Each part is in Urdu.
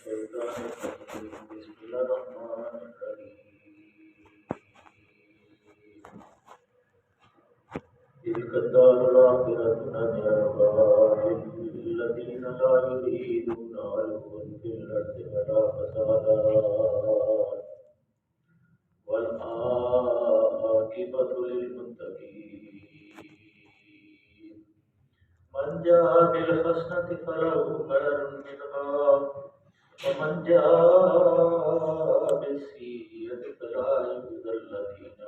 الشيطان الرجيم بسم الله الرحمن الرحيم تلك الدار الآخرة نجعلها للذين لا يريدون علوا في الأرض ولا فسادا والعاقبة للمتقين من جاء بالحسنة فله خير منها ومن جاء بالسيئة فلا يجزى الذين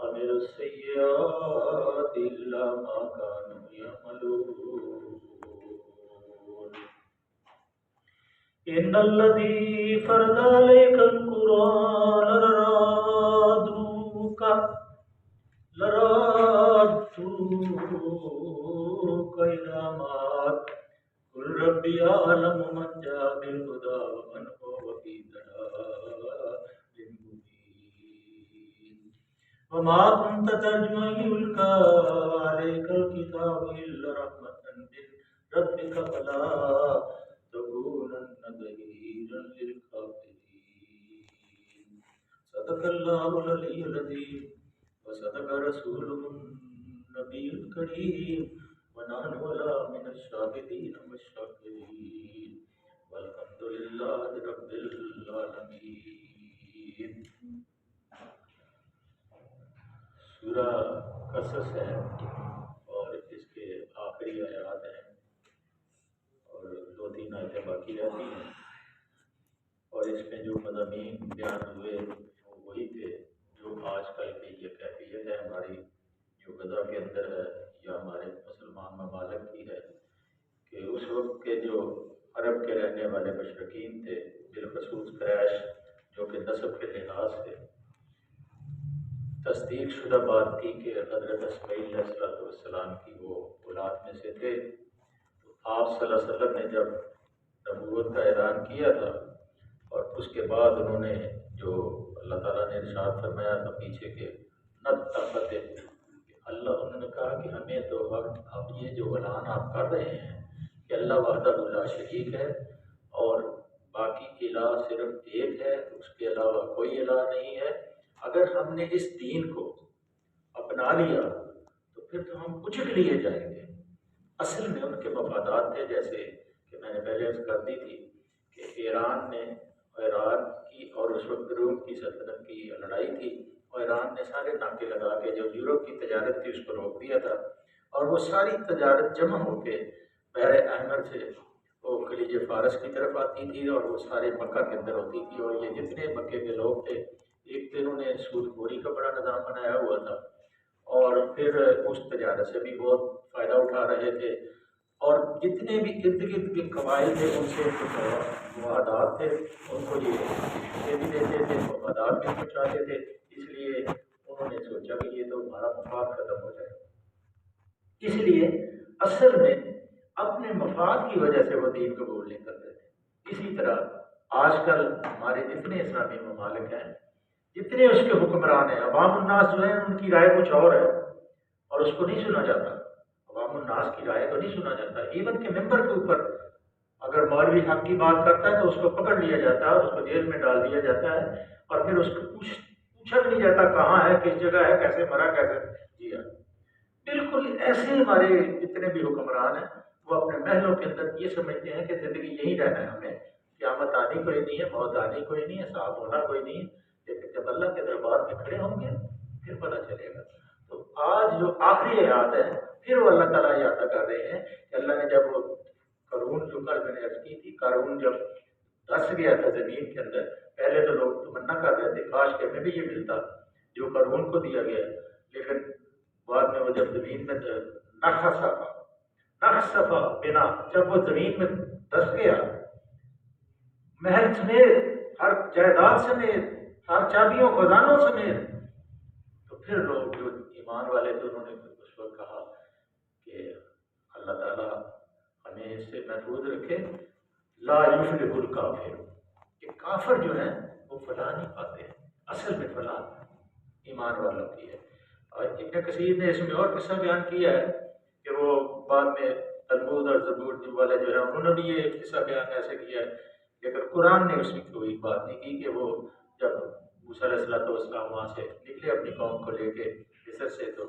عملوا السيئات إلا ما كانوا يعملون إن الذي فرض عليك القرآن لرادوك إلى معاد قل ربي أعلم من جاء بالهدى ومن هو في ضلال مبين وما كنت ترجو أن يلقى عليك الكتاب إلا رحمة من ربك فلا تكونن ظهيرا للكافرين صدق الله العلي العظيم وصدق رسوله النبي الكريم ونحن ولا من الشاهدين والشاكرين والحمد لله رب العالمين. سورہ قصص ہے اور اس کے آخری آیات ہیں اور 2-3 آیتیں باقی رہتی ہیں اور اس میں جو مضامین بیان ہوئے وہ وہی تھے جو آج کل کی یہ کیفیت ہے ہماری جو غزہ کے اندر ہے یا ہمارے مسلمان ممالک کی ہے کہ اس وقت کے جو عرب کے رہنے والے مشرقین تھے بالخصوص قریش جو کہ نسب کے لحاظ سے تصدیق شدہ بات تھی کہ حضرت اسماعیل علیہ السلام کی وہ اولاد میں سے تھے. تو آپ صلی اللہ علیہ وسلم نے جب نبوت کا اعلان کیا تھا اور اس کے بعد انہوں نے جو اللہ تعالیٰ نے ارشاد فرمایا تھا پیچھے کے نتقت اللہ انہوں نے کہا کہ ہمیں تو وقت اب یہ جو اعلان آپ کر رہے ہیں کہ اللہ وحدہ لا شریک ہے اور باقی الہ صرف ایک ہے اس کے علاوہ کوئی الہ نہیں ہے، اگر ہم نے اس دین کو اپنا لیا تو پھر تو ہم کچل لیے جائیں گے. اصل میں ان کے مفادات تھے جیسے کہ میں نے پہلے عرض کر دی تھی کہ ایران کی اور اس وقت روم کی سلطنت کی لڑائی تھی اور ایران نے سارے ناکے لگا کے جو یورپ کی تجارت تھی اس کو روک دیا تھا اور وہ ساری تجارت جمع ہو کے بحر احمر سے وہ خلیج فارس کی طرف آتی تھی اور وہ سارے مکہ کے اندر ہوتی تھی اور یہ جتنے مکے کے لوگ تھے ایک تو انہوں نے سود خوری کا بڑا نظام بنایا ہوا تھا اور پھر اس تجارت سے بھی بہت فائدہ اٹھا رہے تھے اور جتنے بھی ارد گرد کے قبائل تھے ان سے مفادات تھے، ان کو یہ بھی دیتے تھے، مفادات بھی پہنچاتے تھے. اس لیے انہوں نے سوچا کہ یہ تو ہمارا مفاد ختم ہو جائے. اس لیے اصل میں اپنے مفاد کی وجہ سے وہ دین قبول نہیں کرتے تھے. اسی طرح آج کل ہمارے جتنے اسلامی ممالک ہیں، جتنے اس کے حکمران ہیں، عوام الناس جو ہیں ان کی رائے کچھ اور ہے اور اس کو نہیں سنا جاتا. عوام الناس کی رائے کو نہیں سنا جاتا. ایون کہ ممبر کے اوپر اگر مولوی حق کی بات کرتا ہے تو اس کو پکڑ لیا جاتا ہے اور اس کو جیل میں ڈال دیا جاتا ہے اور پھر اس کو پوچھا بھی نہیں جاتا کہاں ہے، کس جگہ ہے، کیسے مرا، کیسے جیا. بالکل ایسے ہمارے جتنے بھی حکمران ہیں وہ اپنے محلوں کے اندر یہ سمجھتے ہیں کہ زندگی یہی رہنا ہے، ہمیں قیامت آنی کوئی نہیں ہے، موت آنی کوئی نہیں ہے، صاف ہونا کوئی نہیں ہے، لیکن جب اللہ کے دربار میں کھڑے ہوں گے پھر پتہ چلے گا. تو آج جو آخری آیات ہے پھر وہ اللہ تعالیٰ یاد کر رہے ہیں کہ اللہ نے جب وہ قارون جو کل میں نے عرض کی تھی، قارون جب دس گیا تھا زمین کے اندر، پہلے تو لوگ تمنا کر رہے تھے کاش کہ ہمیں بھی یہ ملتا جو قارون کو دیا گیا، لیکن بعد میں وہ جب زمین میں نخسفا بنا، جب وہ زمین میں دس گیا محل سمیت، ہر جائیداد سمیت، ہر چابیوں خزانوں سمیت، تو پھر لوگ جو ایمان والے تھے انہوں نے اس وقت کہا کہ اللہ تعالیٰ ہمیں اس سے محفوظ رکھے. لا یفلح الکافر، کہ کافر جو ہیں وہ فلاح نہیں پاتے ہیں. اصل میں فلاح ایمان والوں کی ہے. اور ابن کثیر نے اس میں اور قصہ بیان کیا ہے کہ وہ بعد میں تلمود اور زبور والے جو ہے انہوں نے بھی یہ قصہ بیان ایسے کیا ہے، لیکن قرآن نے اس میں کوئی بات نہیں کی کہ وہ جب موسیٰ علیہ السلام وہاں سے نکلے اپنی قوم کو لے کے مصر سے، تو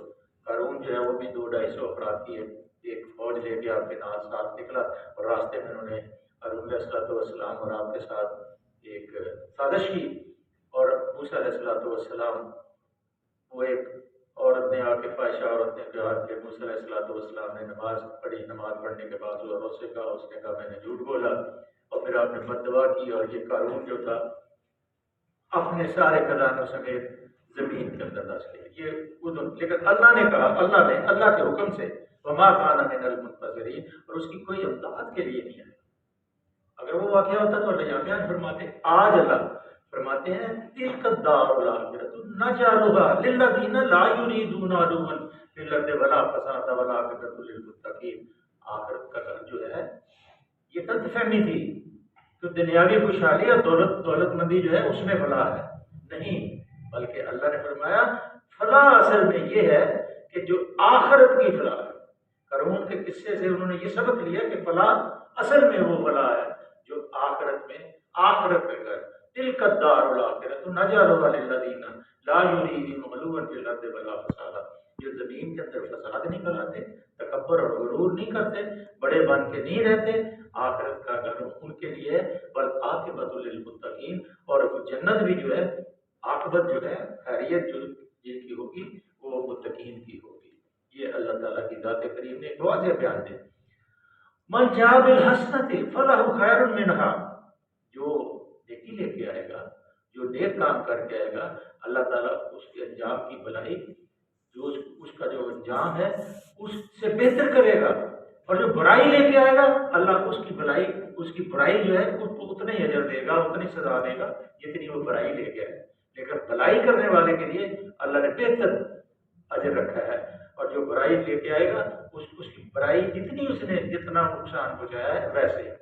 قارون جو ہے وہ بھی 200-250 افراد کی ایک فوج لے کے آپ کے ساتھ نکلا، اور راستے میں انہوں نے ہارون علیہ السلام اور آپ کے ساتھ ایک سازش کی، اور موسیٰ علیہ السلام وہ ایک عورت نے آ کے فاحشہ عورت نے کہا کہ موسیٰ علیہ السلام نے نماز پڑھی، نماز پڑھنے کے بعد زوروں سے کہا، اس نے کہا میں نے جھوٹ بولا، اور پھر آپ نے بد دعا کی، اور یہ قارون جو تھا اپنے سارے خزانوں سمیت زمین کے اندر دس گئے یہ ادھر، لیکن اللہ نے کہا، اللہ کے حکم سے وما کان من المنتظرین، اور اس کی کوئی امداد کے لیے نہیں ہے۔ اگر وہ واقعہ ہوتا تو اللہ بیان فرماتے، آج اللہ فرماتے ہیں تلک الدار الاخرۃ نجعلها للذین لا یریدون علوا فی الارض ولا فسادا والعاقبۃ للمتقین۔ آخرت کا گھر جو ہے یہ غلط فہمی تھی تو دنیاوی خوشحالی اور دولت مندی جو ہے اس میں فلاح ہے، نہیں، بلکہ اللہ نے فرمایا فلاح اصل میں یہ ہے کہ جو آخرت کی فلاح ہے۔ قارون کے قصے سے انہوں نے یہ سبق لیا کہ فلاح اصل میں وہ فلاح ہے جو آخرت میں گھر، تلک الدار الاخرۃ نجعلها للذین لا یریدون علوا فی الارض ولا فسادا، جو زمین کے اندر فساد نہیں پھیلاتے، تکبر اور غرور نہیں کرتے، بڑے بن کے نہیں رہتے، آخرت کا گھر ان کے لیے والعاقبۃ للمتقین، اور جنت بھی جو ہے عاقبت جو ہے خیریت جو جن کی ہوگی وہ متقین کی ہوگی۔ یہ اللہ تعالیٰ کی ذات کریم نے ایک واضح بیان دے۔ من جاء بالحسنۃ فلہ خیر منہا، جو نیکی لے کے آئے گا، جو نیک کام کر کے آئے گا، اللہ تعالیٰ اس کے انجام کی بھلائی، جو اس کا جو انجام ہے اس سے بہتر کرے گا، اور جو برائی لے کے آئے گا اللہ اس کی برائی جو ہے اس کو اتنا ہی اجر دے گا، اتنی سزا دے گا جتنی وہ برائی لے کے آئے۔ لیکن بھلائی کرنے والے کے لیے اللہ نے بہتر اجر رکھا ہے، اور جو برائی لے کے آئے گا اس کی برائی جتنی اس نے جتنا نقصان پہنچایا ہے ویسے۔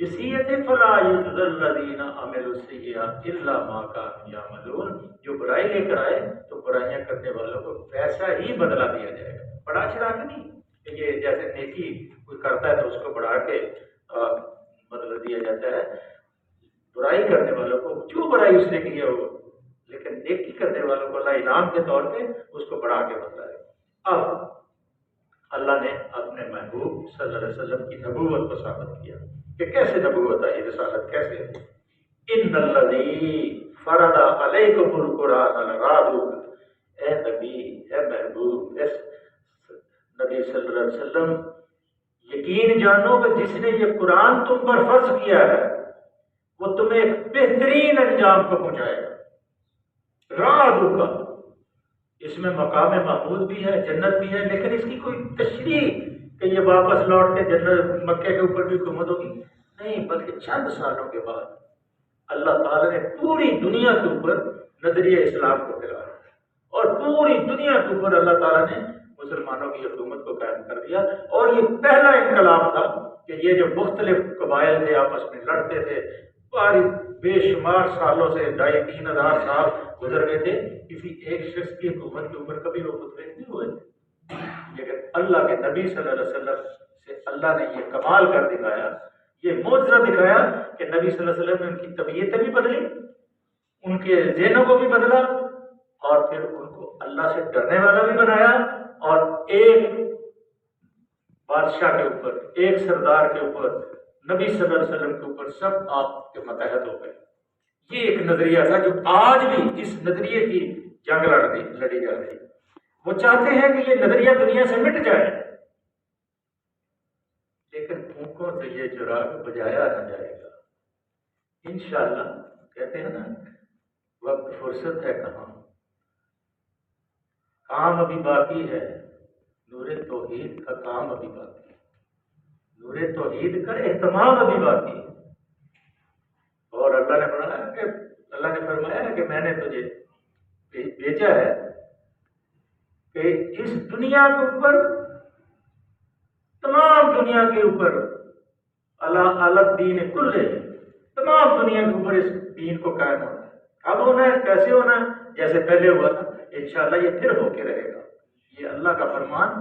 بسیت فلا یجزی الذین عملوا السیئات الا ما کانوا یعملون، جو برائی لے کر آئے تو برائیاں کرنے والوں کو ویسا ہی بدلہ دیا جائے گا، بڑھا چڑھا کے نہیں کہ یہ جیسے نیکی کوئی کرتا ہے تو اس کو بڑھا کے بدلہ دیا جاتا ہے، برائی کرنے والوں کو جو برائی اس نے کی ہے وہ، لیکن نیکی کرنے والوں کو اللہ انعام کے طور پہ اس کو بڑھا کے بدلا ہے۔ اب اللہ نے اپنے محبوب صلی اللہ علیہ وسلم کی نبوت کو ثابت کیا کہ کیسے نبوت ہے، یہ رسالت کیسے ہے۔ ان الذی فرض علیکم القرآن لرادوک، اے نبی، اے محبوب، اے نبی صلی اللہ علیہ وسلم، یقین جانو کہ جس نے یہ قرآن تم پر فرض کیا ہے وہ تمہیں ایک بہترین انجام کو پہنچائے گا۔ رادوک، اس میں مقام محمود بھی ہے، جنت بھی ہے، لیکن اس کی کوئی تشریح کہ یہ واپس لوٹ کے جنت مکے کے اوپر بھی حکومت ہوگی نہیں، بلکہ چند سالوں کے بعد اللہ تعالیٰ نے پوری دنیا کے اوپر نظریہ اسلام کو پھیلایا، اور پوری دنیا کے اوپر اللہ تعالیٰ نے مسلمانوں کی حکومت کو قائم کر دیا، اور یہ پہلا انقلاب تھا کہ یہ جو مختلف قبائل تھے آپس میں لڑتے تھے، بے شمار سالوں سے 2500-3000 سال گزر گئے تھے، کسی ایک شخص کی حکومت کے اوپر کبھی وہ متفق نہیں ہوئے، لیکن اللہ کے نبی صلی اللہ علیہ وسلم سے اللہ نے یہ کمال کر دکھایا، یہ معجزہ دکھایا کہ نبی صلی اللہ علیہ وسلم نے ان کی طبیعتیں بھی بدلی، ان کے ذہنوں کو بھی بدلا، اور پھر ان کو اللہ سے ڈرنے والا بھی بنایا، اور ایک بادشاہ کے اوپر، ایک سردار کے اوپر، نبی صلی اللہ علیہ وسلم کے اوپر سب آپ کے متحد ہو گئے۔ یہ ایک نظریہ تھا جو آج بھی اس نظریے کی جنگ لڑی جا رہی ہے۔ وہ چاہتے ہیں کہ یہ نظریہ دنیا سے مٹ جائے، لیکن پھونکوں سے یہ چراغ بجایا نہ جائے گا انشاءاللہ۔ کہتے ہیں نا وقت فرصت ہے کہاں، کام ابھی باقی ہے، نور توحید کا کام ابھی باقی ہے، نور توحید کا اہتمام ابھی باقی ہے، اور اللہ نے فرمایا کہ میں نے تجھے بھیجا ہے کہ اس دنیا کے اوپر، تمام دنیا کے اوپر، اللہ دین کلے، تمام دنیا کے اوپر اس دین کو قائم ہونا ہے۔ کب ہونا ہے، کیسے ہونا ہے؟ جیسے پہلے ہوا تھا، انشاءاللہ یہ پھر ہو کے رہے گا۔ یہ اللہ کا فرمان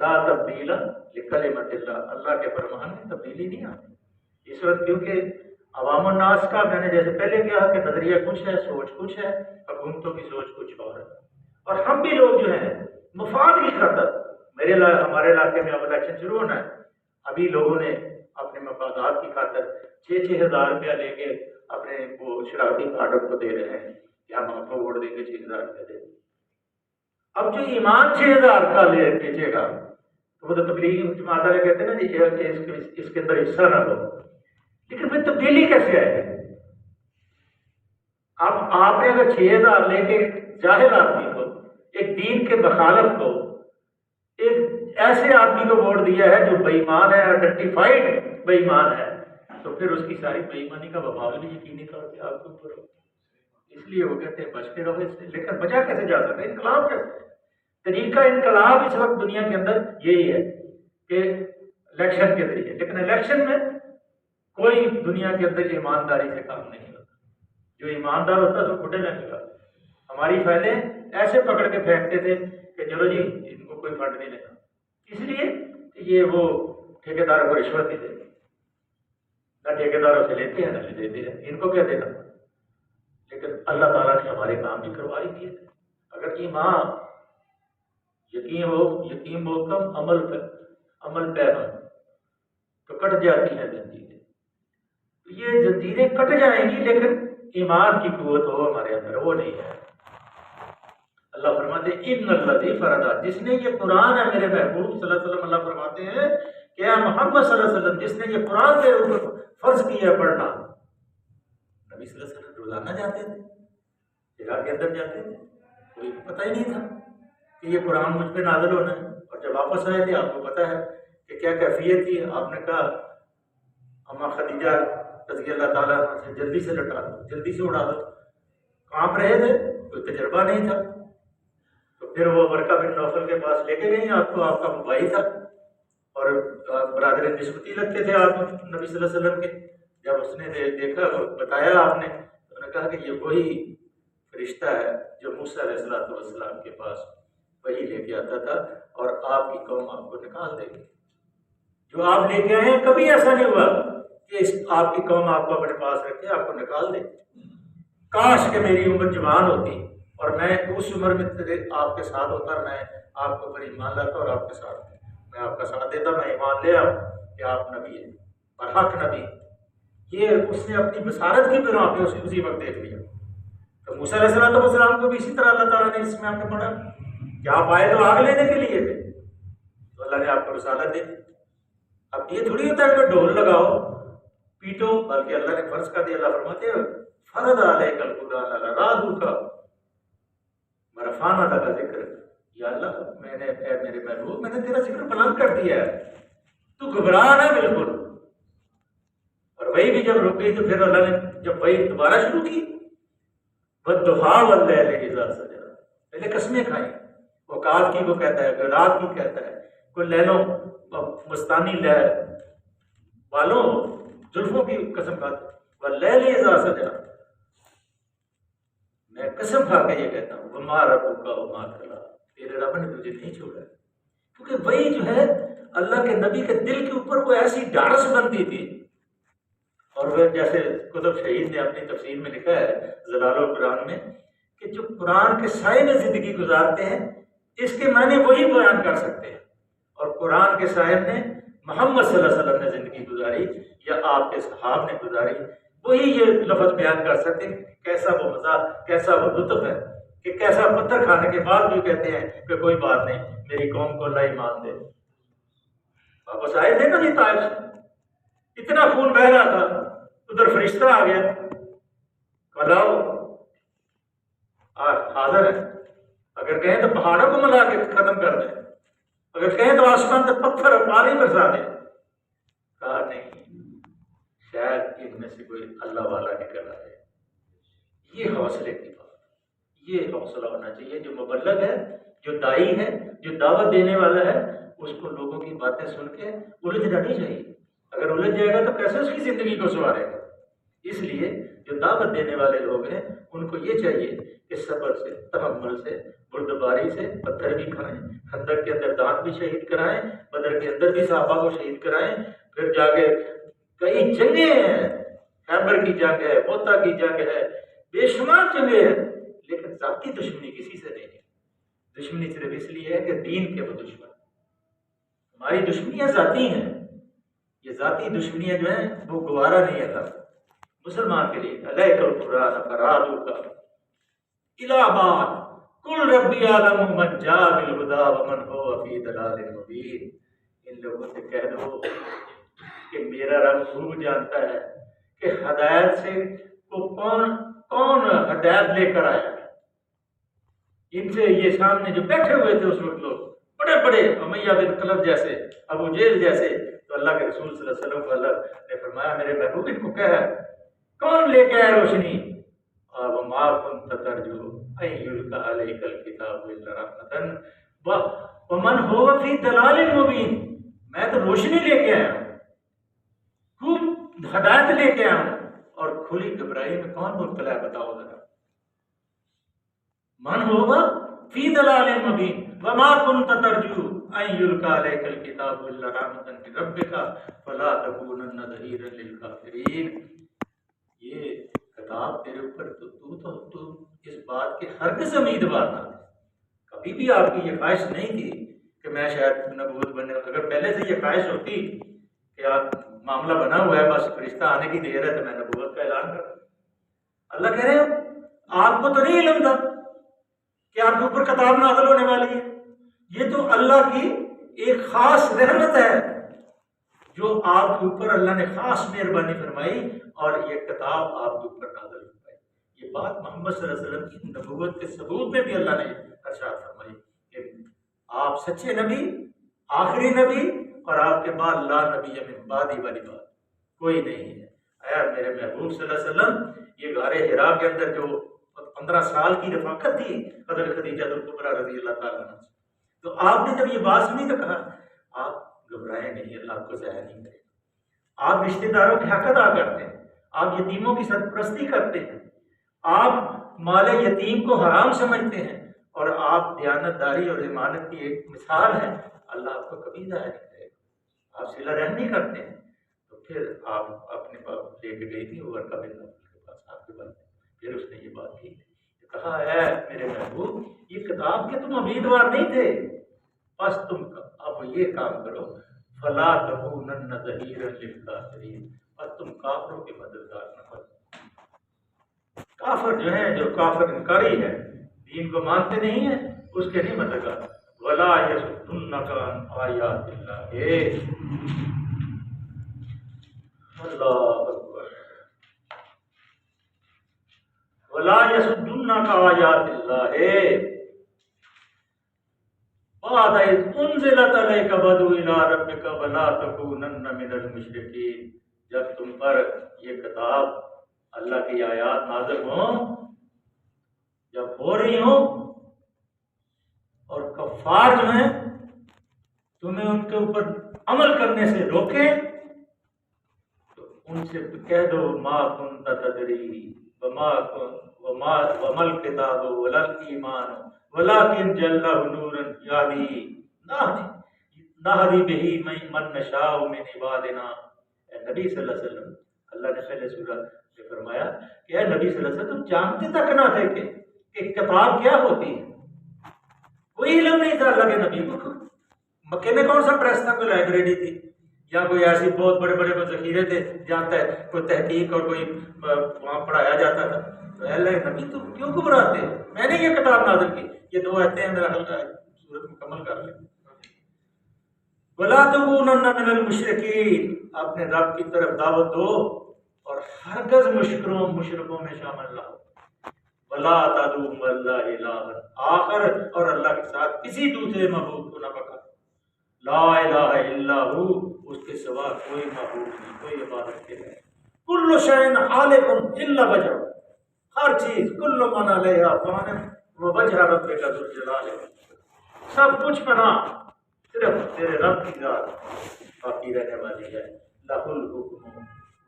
لا تبدیل لکلمۃ اللہ، اللہ کے فرمان میں تبدیلی نہیں آتی اس وقت، کیونکہ عوام الناس کا میں نے جیسے پہلے کہا کہ نظریہ کچھ ہے، سوچ کچھ ہے، حکومتوں کی سوچ کچھ اور ہے، اور ہم بھی لوگ جو ہیں مفاد کی خاطر، ہمارے علاقے میں اب الیکشن شروع ہونا ہے، ابھی لوگوں نے اپنے مفادات کی خاطر 6,000 روپیہ لے کے اپنے وہ شرارتی کارڈر کو دے رہے ہیں کہ ہم آپ کو ووٹ دیں گے 6,000 روپیہ دیں گے۔ اب جو ایمان 6,000 کا لے بیچے گا تو وہ تو تبلیغی جماعت والے کہتے ہیں نا جی کہ اس کے اندر حصہ نہ لو، لیکن پھر تبدیلی کیسے آئے گی؟ اب آپ نے اگر 6,000 لے کے جاہل آدمی کو، ایک دین کے مخالف کو، ایک ایسے آدمی کو ووٹ دیا ہے جو بے ایمان ہے، آئیڈینٹیفائڈ بے ایمان ہے، تو پھر اس کی ساری بے ایمانی کا وبال بھی یقینی طور پہ آپ کے اوپر ہو۔ اس لیے وہ کہتے ہیں بچ کے رہو اس سے، لیکن بچا کیسے جا سکتا ہے؟ انقلاب کیسے؟ طریقہ انقلاب اس وقت دنیا کے اندر یہی ہے کہ الیکشن کے ذریعے، لیکن الیکشن میں کوئی دنیا کے اندر ایمانداری سے کام نہیں ہوتا، جو ایماندار ہوتا ہے تو کھٹے نہ لگا۔ ہماری فائلیں ایسے پکڑ کے پھینکتے تھے کہ چلو جی ان کو کوئی فنڈ نہیں لینا، اس لیے کہ یہ وہ ٹھیکیداروں کو رشوت نہیں دیتے، نہ ٹھیکیداروں سے لیتے ہیں نہ دیتے ہیں، ان کو کیا دینا؟ لیکن اللہ تعالیٰ نے ہمارے کام بھی کروا ہی دیے تھے۔ اگر ایمان یقین ہو کم عمل پہ ہم تو کٹ جاتی ہیں زنجیریں، یہ زنجیریں کٹ جائیں گی، لیکن ایمان کی قوت ہو ہمارے اندر، وہ نہیں ہے۔ اللہ فرماتے ہیں ان الذی فرض، جس نے یہ قرآن ہے میرے محبوب صلی اللہ علیہ وسلم، اللہ فرماتے ہیں کہ اے محمد صلی اللہ علیہ وسلم، جس نے یہ قرآن کے اوپر فرض کیا ہے پڑھنا، نبی صلی اللہ علیہ وسلم روزانہ جاتے تھے، ہرا کے اندر جاتے تھے، کوئی پتہ ہی نہیں تھا کہ یہ قرآن مجھ پہ نازل ہونا ہے، اور جب واپس آئے تھے آپ کو پتہ ہے کہ کیا کیفیت تھی، آپ نے کہا اما خدیجہ رضی اللہ تعالیٰ عنہ سے جلدی سے لٹا دو، جلدی سے اڑا دو، کانپ رہے تھے، کوئی تجربہ نہیں تھا، تو پھر وہ ورقہ بن نوفل کے پاس لے کے گئی، آپ کو، آپ کا بھائی تھا اور برادر نسبتی لگتے تھے آپ نبی صلی اللہ علیہ وسلم کے، جب اس نے دیکھا بتایا آپ نے، تو نے کہا کہ یہ وہی فرشتہ ہے جو موسیٰ علیہ السلام کے پاس وہی لے کے آتا تھا، اور آپ کی قوم آپ کو نکال دے گی، جو آپ لے کے آئے ہیں کبھی ایسا نہیں ہوا کہ آپ کی قوم آپ کو اپنے پاس رکھے، آپ کو نکال دے۔ کاش کہ میری عمر جوان ہوتی اور میں اس عمر میں آپ کے ساتھ ہوتا، اور میں آپ کے اوپر ایمان لاتا اور آپ کے ساتھ میں آپ کا ساتھ دیتا، میں ایمان لے آؤں کہ آپ نبی ہیں اور حق نبی۔ یہ اس نے اپنی بصارت کی بنا پہ اسی وقت دیکھ لیا۔ تو موسیٰ علیہ السلام کو بھی اسی طرح اللہ تعالیٰ نے اس میں آپ نے پڑھا کہ آپ آئے تو آگ لینے کے لیے تھے، تو اللہ نے آپ کو رسالت دے دی۔ اب یہ تھوڑی ہوتا ہے کہ ڈھول لگاؤ پیٹو، بلکہ اللہ نے فرض کر دیا۔ اللہ فرماتے ہیں فرض علیک القرآن لرادوک ورفعنا لک ذکرک، یا اللہ میں نے، اے میرے محبوب، میں نے تیرا ذکر بلند کر دیا ہے، تو گھبرا نہ بالکل۔ اور وہی بھی جب رک گئی تو پھر اللہ نے جب وہی دوبارہ شروع کی، والضحیٰ واللیل اذا سجی، پہلے قسمیں کھائیں، اوقات کی وہ کہتا ہے، رات کی کہتا ہے، کوئی لیلوں مستانی لیل والوں زلفوں کی قسم کھاتا ہے، واللیل اذا سجی، میں قسم کھا کے یہ کہتا ہوں وما ربک وما قلی، تیرے رب نے تجھے نہیں چھوڑا، کیونکہ وہی جو ہے اللہ کے نبی کے دل کے اوپر وہ ایسی ڈارس بنتی تھی۔ اور وہ جیسے قطب شہید نے اپنی تفسیر میں لکھا ہے ظلال القرآن میں کہ جو قرآن کے سائے میں زندگی گزارتے ہیں اس کے معنی وہی بیان کر سکتے ہیں، اور قرآن کے سائے میں محمد صلی اللہ علیہ وسلم نے زندگی گزاری یا آپ کے صحاب نے گزاری، وہی یہ لفظ بیان کر سکتے ہیں۔ کیسا وہ مزہ، کیسا وہ لطف ہے کہ کیسا پتھر کھانے کے بعد بھی کہتے ہیں کہ کوئی بات نہیں، میری قوم کو اللہ ایمان دے۔ واپس آئے تھے نا جی طائف سے، اتنا خون بہ رہا تھا، ادھر فرشتہ آ گیا، کلاؤ حاضر ہے، اگر کہیں تو پہاڑوں کو ملا کے ختم کر دیں، اگر کہیں تو آسمان سے پتھر اور پانی برسا دیں۔ کہا نہیں، شاید ان میں سے کوئی اللہ والا نکل آئے۔ یہ حوصلے کی بات، یہ حوصلہ ہونا چاہیے۔ جو مبلغ ہے، جو دائی ہے، جو دعوت دینے والا ہے، اس کو لوگوں کی باتیں سن کے الجھنا نہیں چاہیے۔ اگر الجھ جائے گا تو کیسے اس کی زندگی کو سنوارے گا؟ اس لیے جو دعوت دینے والے لوگ ہیں ان کو یہ چاہیے کہ صبر سے، تحمل سے، بردباری سے پتھر بھی کھائیں، خندق کے اندر دانت بھی شہید کرائیں، بدر کے اندر بھی صحابہ کو شہید کرائیں، پھر جا کے کئی جنگیں ہیں، خیبر کی جنگ ہے، موتا کی جنگ ہے، بے شمار جنگیں ہیں، لیکن ذاتی دشمنی کسی سے نہیں ہے۔ دشمنی صرف اس لیے ہے کہ دین کے وہ دشمن، ہماری دشمنیاں ذاتی ہیں، یہ ذاتی دشمنیاں جو ہیں وہ گوارا نہیں ہے مسلمان کے لیے۔ علیک القرآن فرادو کا الہباد کل ربی عالم من جاء بالہدا ومن هو فی ضلال مبین۔ ان لوگوں سے کہہ دو کہ میرا رب خوب جانتا ہے کہ ہدایت سے کو کون ہدایت لے کر آیا۔ ان سے یہ سامنے جو بیٹھے ہوئے تھے اس وقت لوگ بڑے بڑے امیہ بن خلف جیسے، ابو جہل جیسے، تو اللہ کے رسول صلی اللہ علیہ وسلم کو اللہ نے فرمایا میرے محبوب ان کو کہہ ہے کون لے کے آئے روشنی؟ وما كنت ترجو ان يلقى عليك الكتاب الا رحمة ومن هو في ضلال مبين۔ میں تو روشنی لے کے آیا ہوں، خوب ہدایت لے کے آیا ہوں، اور کھلی گھبرائی میں کون مبتلا ہے بتاؤ ذرا۔ من هو في ضلال مبين وما كنت ترجو ان يلقى عليك الكتاب الا رحمة من ربك فلا تكونن ظهيرا للكافرين۔ یہ کتاب تیرے اوپر تو اس بات کے ہرگز امیدوار نہ تھے، کبھی بھی آپ کی یہ خواہش نہیں تھی کہ میں شاید نبوت بننے، اگر پہلے سے یہ خواہش ہوتی کہ آپ معاملہ بنا ہوا ہے بس فرشتہ آنے کی دیر ہے تو میں نبوت کا اعلان کر دوں۔ اللہ کہہ رہے ہیں آپ کو تو نہیں علم تھا کہ آپ کے اوپر کتاب نازل ہونے والی ہے، یہ تو اللہ کی ایک خاص رحمت ہے جو آپ کے اوپر اللہ نے خاص مہربانی فرمائی اور یہ کتاب آپ کے اوپر نازل فرمائی۔ یہ بات محمد صلی اللہ علیہ وسلم کی نبوت کے ثبوت میں بھی اللہ نے ارشاد فرمائی کہ آپ سچے نبی، آخری نبی، اور آپ کے بعد لا نبی من بعدی والی بات کوئی نہیں ہے۔ اے میرے محبوب صلی اللہ علیہ وسلم، یہ غار حرا کے اندر جو 15 سال کی رفاقت تھی حضرت خدیجہ الکبریٰ رضی اللہ تعالیٰ عنہ سے، تو آپ نے جب یہ بات سنی تو کہا آپ گھبرائیں نہیں، اللہ آپ کو ضائع نہیں کرے گا۔ آپ رشتہ داروں کے حق ادا کرتے ہیں، آپ یتیموں کی سرپرستی کرتے ہیں، آپ مال یتیم کو حرام سمجھتے ہیں، اور آپ دیانت داری اور امانت کی ایک مثال ہے، اللہ آپ کو کبھی ضائع نہیں کرے گا۔ آپ صلہ رحمی کرتے ہیں، تو پھر آپ اپنے پاس لے کے گئی تھی عمر کا بن کے پاس آپ کے بارے میں، پھر اس نے یہ بات کی، کہا اے میرے محبوب یہ کتاب کے تم امیدوار نہیں تھے، بس تم اب یہ کام کرو فلا تکونن ظہیرا للکافرین، بس تم کافروں کے مددگار نہ بنو۔ کافر جو ہیں، جو کافر انکاری ہے، دین کو مانتے نہیں ہیں، اس کے نہیں مددگار۔ ولا یصدنک عن آیات اللہ، اللہ اکبر، ولا یصدنک آیات اللہ بعد اذ انزلت علیک فادع الی ربک ولا تکونن من المشرکین۔ جب تم پر یہ کتاب اللہ کی آیات نازل ہوں، جب ہو رہی ہوں، اور کفار جو ہیں تمہیں ان کے اوپر عمل کرنے سے روکیں، تو ان سے کہہ دو ما کنت تدری وما الکتاب ولا الایمان ولكن جلہ نورا یہدی نہدی بہ من نشاء من عبادنا۔ اے نبی صلی اللہ علیہ وسلم، اللہ نے پہلے سورہ میں فرمایا کہ اے نبی صلی اللہ علیہ وسلم تم جانتے تک نہ تھے کہ کتاب کیا ہوتی ہے، کوئی علم نہیں تھا اللہ کے نبی کو۔ مکے میں کون سا پریس تھا، کوئی لائبریری تھی یا کوئی ایسی بہت بڑے بڑے ذخیرے تھے جانتا ہے کوئی تحقیق اور کوئی وہاں پڑھایا جاتا تھا؟ تو اے اللہ نبی تم کیوں گھبراتے ہو، میں نے یہ کتاب نازل کی۔ یہ دو آیتیں ہیں، میرا حل سورت مکمل کر لیں۔ وَلَا تَكُونَنَّ مِنَ الْمُشْرِكِينَ، اپنے رب کی طرف دعوت دو اور ہرگز مشرکوں میں شامل نہ ہو۔ وَلَا تَدْعُوا مَعَ اللَّهِ إِلَٰهًا آخر، اور اللہ کے ساتھ کسی دوسرے معبود کو نہ پکارو۔ لا الہ الا ہو، اس کے سوا کوئی معبود نہیں، کوئی عبادت کے نہیں۔ کل شیء خالق الا وجہہ، ہر چیز کل من علیہا فان ووجہ ربک ذو الجلال، سب کچھ فنا، صرف تیرے رب کی ذات باقی رہنے والی ہے۔ لہ الحکم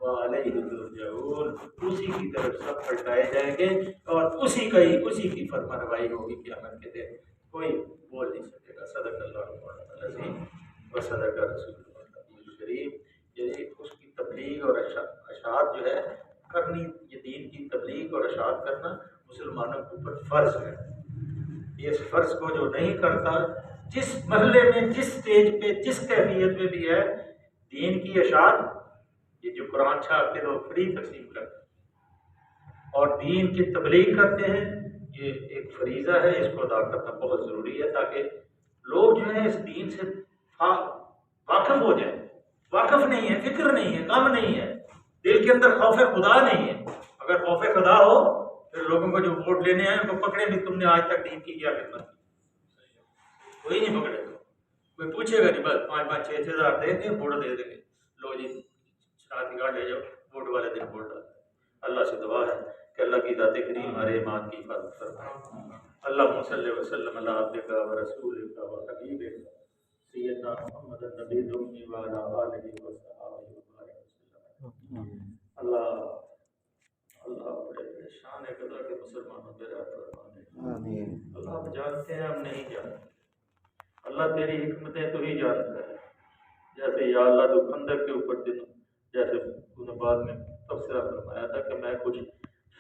وَعَلَيْهِ تُرْجَعُونَ، اسی کی طرف سب پلٹائے جائیں گے اور اسی کی فرمانروائی ہوگی قیامت کے دن، کوئی بول نہیں سکے گا۔ صدق اللہ العظیم و صدق رسول اللہ الشریف۔ یعنی اس کی تبلیغ اور اشاعت جو ہے کرنی، یہ دین کی تبلیغ اور اشاعت کرنا مسلمانوں کے اوپر فرض ہے۔ اس فرض کو جو نہیں کرتا، جس محلے میں، جس سٹیج پہ، جس کیفیت میں بھی ہے، دین کی اشاعت، یہ جو قرآن چھاپ کے لوگ فری تقسیم کرتے ہیں اور دین کی تبلیغ کرتے ہیں، یہ ایک فریضہ ہے، اس کو ادا کرنا بہت ضروری ہے تاکہ لوگ جو ہیں اس دین سے واقف ہو جائیں۔ واقف نہیں ہے، فکر نہیں ہے، غم نہیں ہے، دل کے اندر خوف خدا نہیں ہے۔ اگر خوف خدا ہو پھر لوگوں کو جو ووٹ لینے ہیں ان کو پکڑے بھی، تم نے آج تک دین کی کیا خدمت کی؟ کوئی نہیں پکڑے گا، کوئی پوچھے گا نہیں، بس 5,000 6,000 ہزار دیں گے، ووٹ دے دیں گے، لو جی شناختی کارڈ لے جاؤ، ووٹ والے دن ووٹ ڈالتے ہیں۔ اللہ سے دعا ہے کہ اللہ کی ذات کریم ہمارے ایمان کی حفاظت فرمائے۔ اللہم صلی وسلم علی عبدک و رسولک و حبیبک سیدنا محمد النبی الأمی وعلی آلہ وصحبہ وسلم۔ اللہ بڑے بڑے شان قدر کے مسلمانوں پہ رحمت فرمائے۔ اللہ ہم جانتے ہیں، ہم نہیں جانتے، اللہ تیری حکمتیں تو ہی جانتا ہے۔ جیسے یا اللہ تو خندق کے اوپر دن، جیسے انہوں بعد میں تبصرہ فرمایا تھا کہ میں کچھ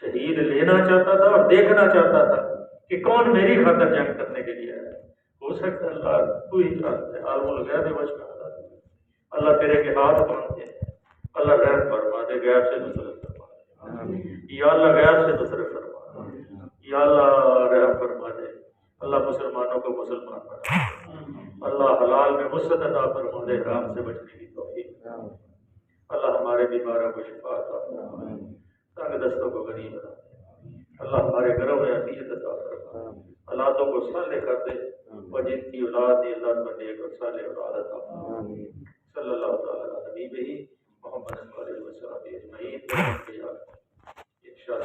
شہید لینا چاہتا تھا اور دیکھنا چاہتا تھا کہ کون میری خاطر جنگ کرنے کے لیے آیا۔ ہو سکتا ہے اللہ تو ہی چاہتا ہے، عالم الغیب وجہ اللہ تیرے کے ہاتھ باندھتے ہیں۔ اللہ رحم فرما دے، غیب سے نصرت فرما دے یا اللہ، غیب سے نصرت فرما دے یا اللہ، رحم فرما دے اللہ، مسلمانوں کو مسلمان بنا اللہ، حلال میں وسعت عطا فرما دے، حرام سے بچنے کی توفیق اللہ، ہمارے بیماروں کو شفا عطا فرما، تنگ دستوں کو غنی بنا دے اللہ، ہمارے گھروں میں عافیت عطا فرما، اولادوں کو صالح کر دے اور جن کی اولاد دی اللہ کو نیک اور صالح اولاد عطا فرما۔ صلی اللہ تعالی علی نبی محمد صلی اللہ علیہ وسلم اجمعین۔